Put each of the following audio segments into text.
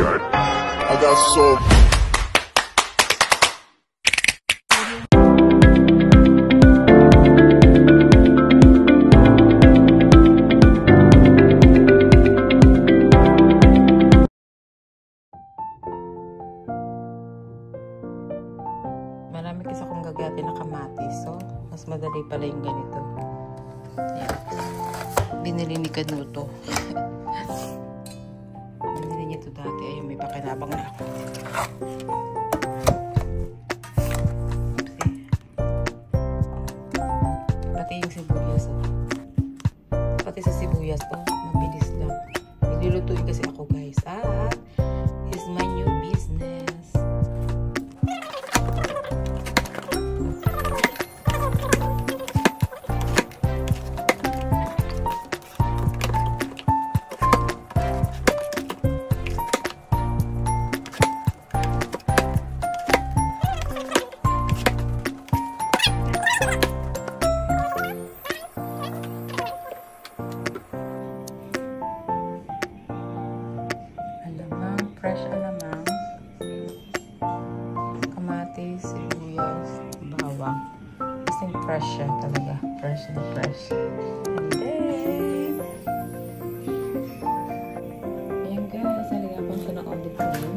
I got so. Marami kasi akong gagatin na kamatis, so mas madali pala yung ganito. Ayan. Binili ni Kanuto. Binili niya ito dati. Ayun, may pakinabang na ako. Pati yung sibuyas, oh. Pati sa sibuyas, oh, mabilis lang. Nilulutuin kasi ako, guys. It's my new business. Fresh alamang, kamatis, sibuyas, bawang. Kasing fresh siya talaga. Fresh na fresh. And then, ayan guys, nalagapan ko ng olive oil.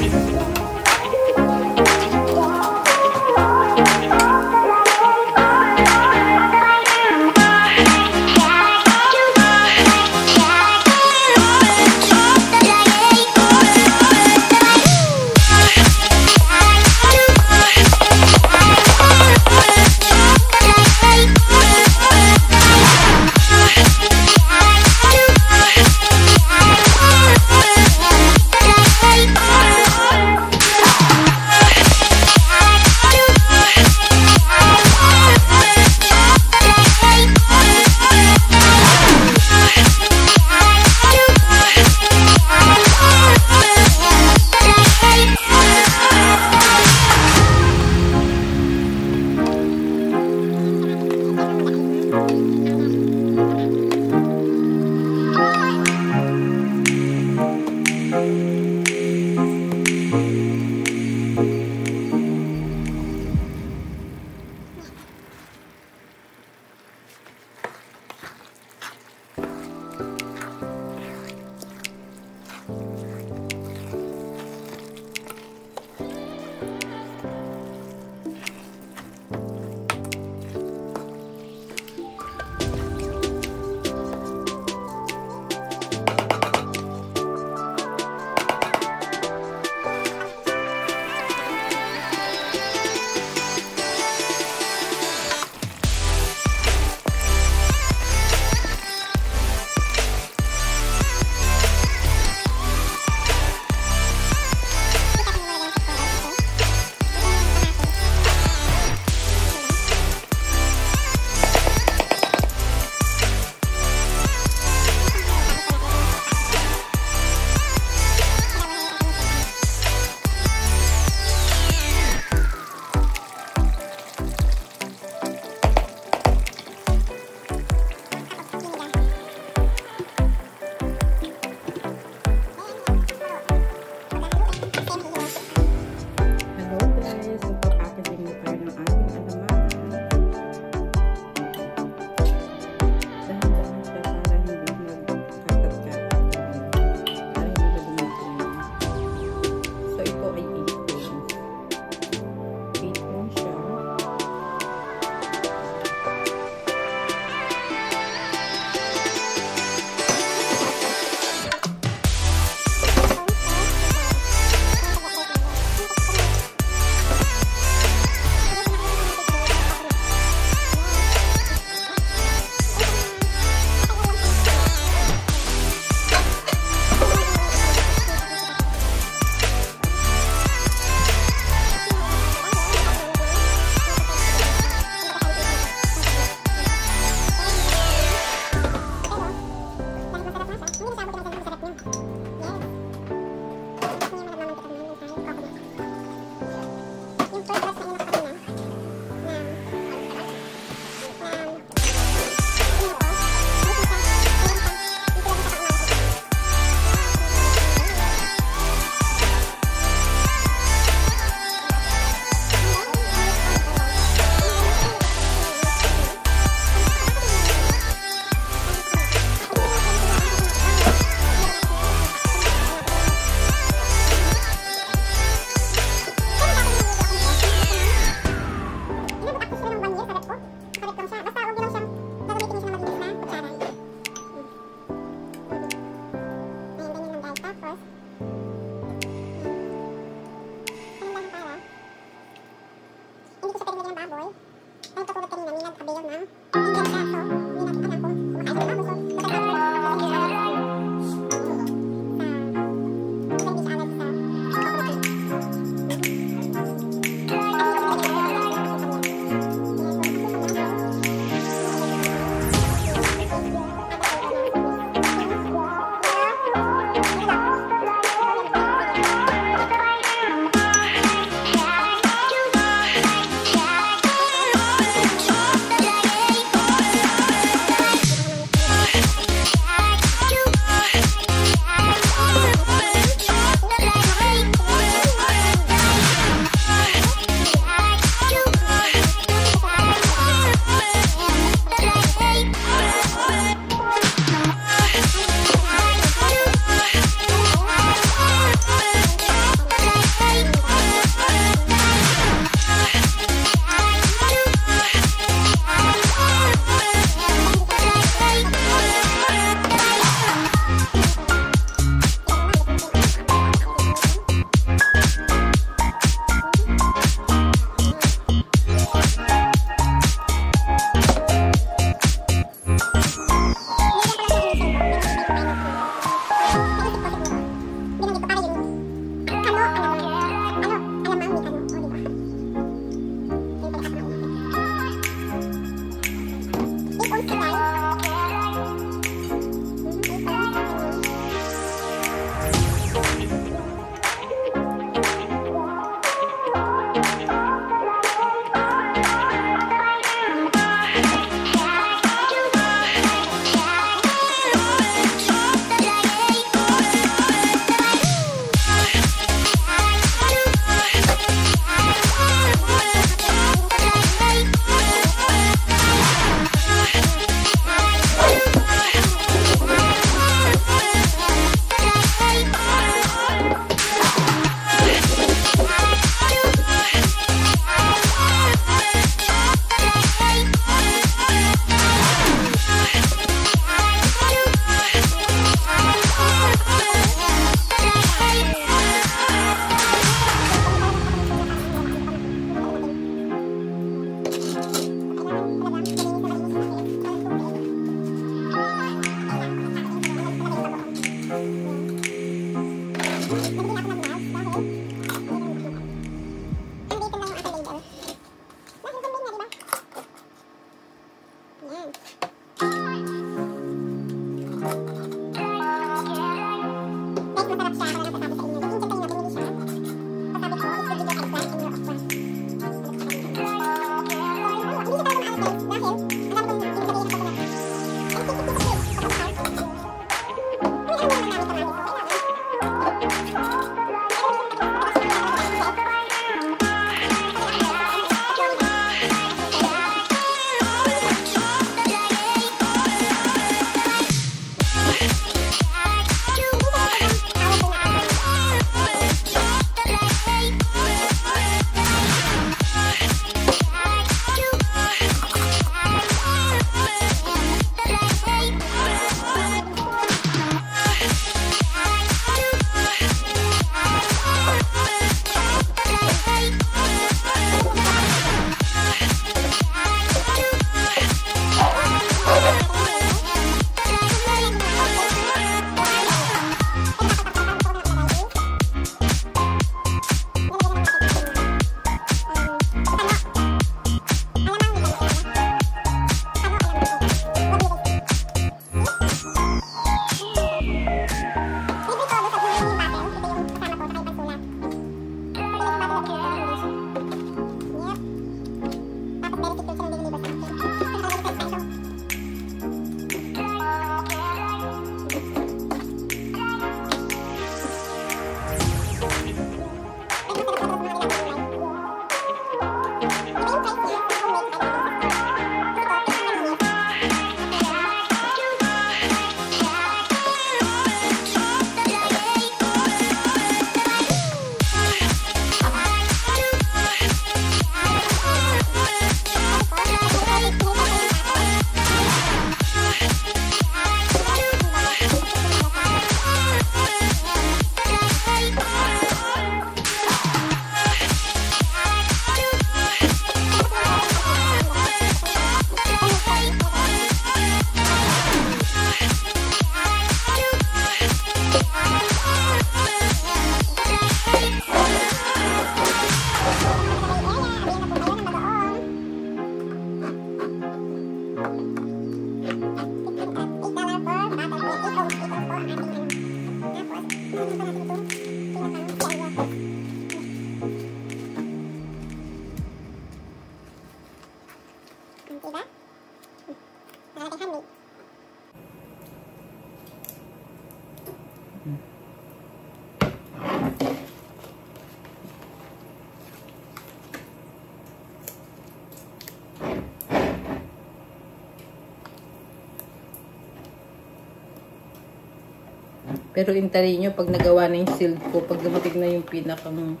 Pero intarin nyo, pag nagawa na yung sealed ko, pag dumating na yung pinakang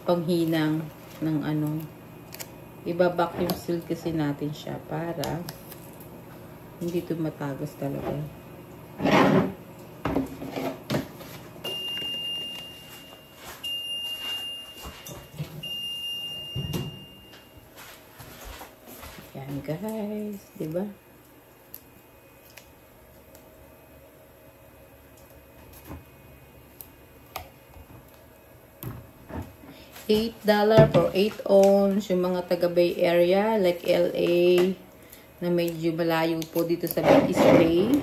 panghinang ng ano, ibabak yung sealed kasi natin siya para hindi ito matagos talaga. Yan guys, diba? $8 for 8 ounce. Yung mga taga Bay Area, like LA, na medyo malayo po dito sa East Bay.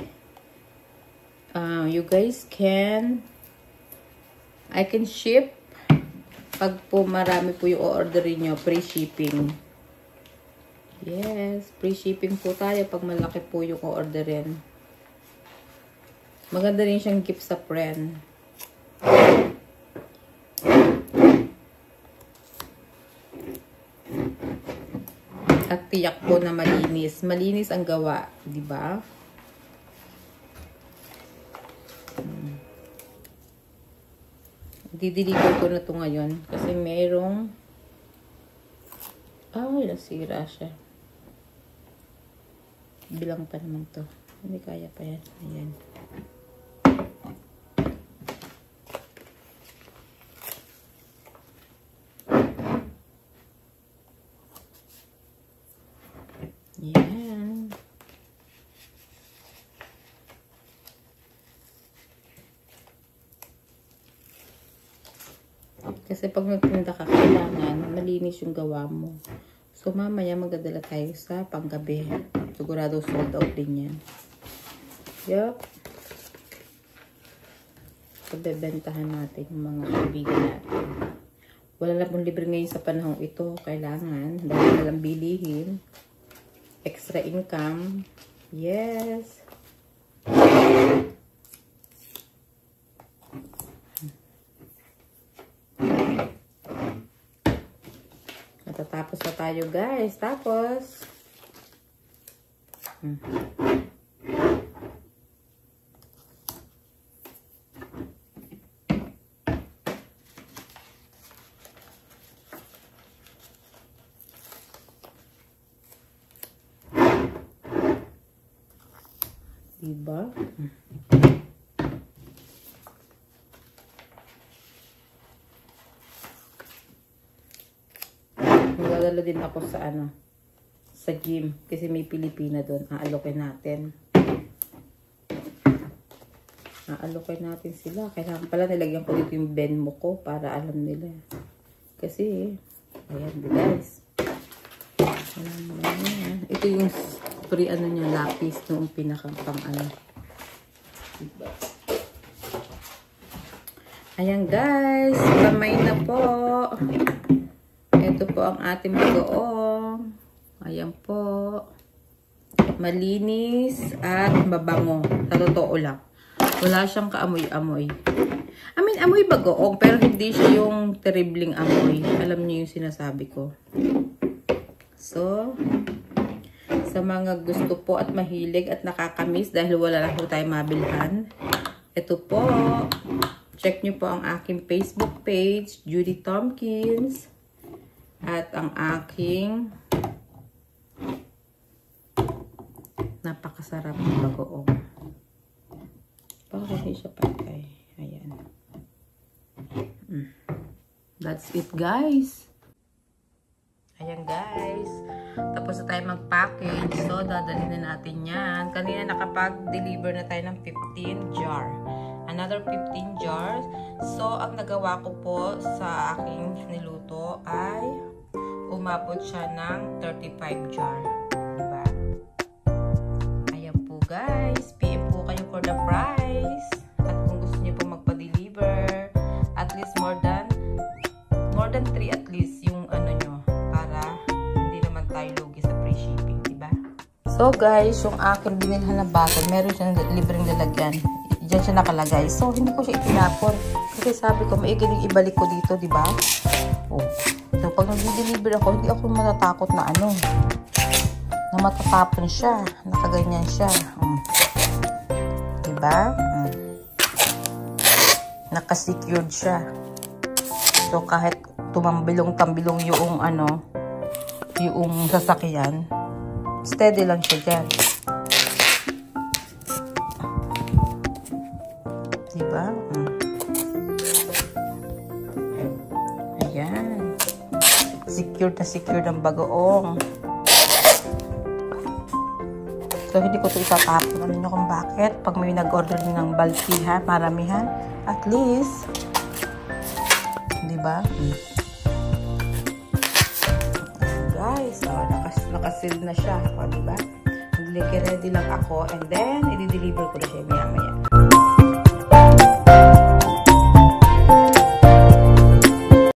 You guys can, I can ship. Pag po marami po yung orderin nyo, free shipping. Yes, free shipping po tayo pag malaki po yung orderin. Maganda rin siyang gift sa friend. At tiyak po na malinis. Malinis ang gawa, di ba? Dideliver ko na to ngayon kasi merong nasira siya. Bilang pa naman to. Hindi kaya pa yan. Ayan. Yan. Kasi pag nagtinda ka, kailangan malinis yung gawa mo. So, mamaya magdadala tayo sa panggabi. Sigurado sold out din yan. Yup. Pagbebentahan natin yung mga kaibigan natin. Wala na pong libre ngayon sa panahong ito. Kailangan. Dahil walang bilihin. Extra income. Yes. Matatapos na tayo guys. Tapos. Diba? Magdadala din ako sa sa gym kasi may Pilipina doon. Aalokin natin. Aalokin natin sila. Kailangan pala nilagyan ko dito yung Venmo ko para alam nila. Kasi ayan guys. Ito yung free niya, lapis noong pinakang pang diba? Ayan guys, kamay na po. Ito po ang ating bagoong. Ayan po. Malinis at mabango. Sa totoo lang. Wala siyang kaamoy-amoy. I mean, amoy bagoong pero hindi siya yung terribling amoy. Alam niyo yung sinasabi ko. So, sa mga gusto po at mahilig at nakakamiss dahil wala na po tayong mabilhan. Ito po. Check nyo po ang aking Facebook page, Judy Tompkins. At ang aking napakasarap na bagoong. Bakit hindi siya patay? Ayan. That's it guys. Ayan guys. Tapos na tayo mag-package. So, dadalhin na natin yan. Kanina nakapag-deliver na tayo ng 15 jar. Another 15 jars. So, ang nagawa ko po sa aking niluto ay umabot siya ng 35 jar. Diba? Ayan po guys. PM po kayo for the price. At kung gusto niyo po magpa-deliver, So guys, yung aking binilhan na bottle, meron siyang libreng lalagyan. Diyan siya nakalagay. So hindi ko siya itinapon. Kasi sabi ko, maigiling ibalik ko dito, di ba? Oh. So pag nag-deliver ako, hindi ako matatakot na ano. Na matatapon siya. Nakaganyan siya. Di ba? Naka-secured siya. So kahit tumambilong-tambilong yung ano, yung sasakyan, steady lang siya dyan. Diba? Ayan. Secured ang bagoong. So, hindi ko ito itatapon. Ano nyo kung bakit? Pag may nag-order ng baltihan, maramihan, at least, diba? Guys, nakasil na siya. O, diba? Ready lang ako. And then, i-deliver ko na siya.